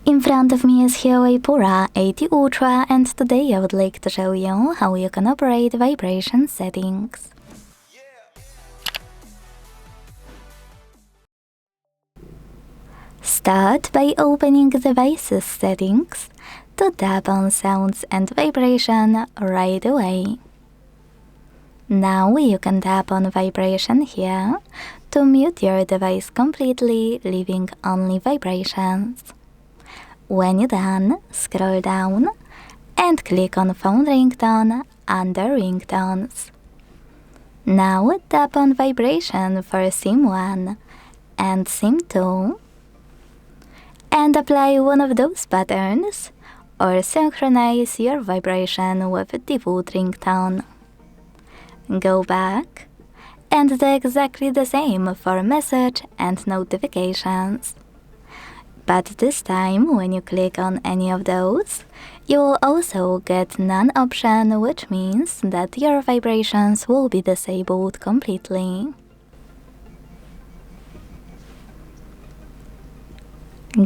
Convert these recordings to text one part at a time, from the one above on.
In front of me is HUAWEI Pura 80 Ultra, and today I would like to show you how you can operate vibration settings. Start by opening Devices Settings to tap on Sounds and Vibration right away. Now you can tap on Vibration here to mute your device completely, leaving only vibrations. When you're done, scroll down and click on Phone Ringtone under Ringtones. Now tap on Vibration for SIM1 and SIM2 and apply one of those patterns or synchronize your vibration with the default ringtone. Go back and do exactly the same for message and notifications. But this time, when you click on any of those, you will also get none option, which means that your vibrations will be disabled completely.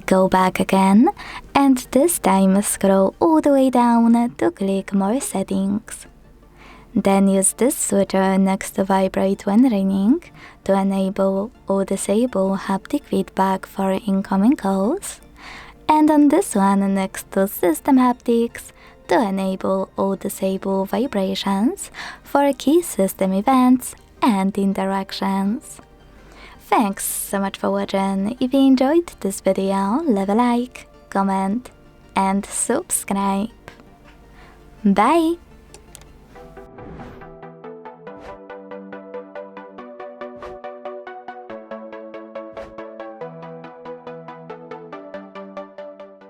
Go back again, and this time scroll all the way down to click More Settings. Then use this switcher next to Vibrate when ringing to enable or disable haptic feedback for incoming calls, and on this one next to System Haptics to enable or disable vibrations for key system events and interactions. Thanks so much for watching. If you enjoyed this video, leave a like, comment and subscribe. Bye!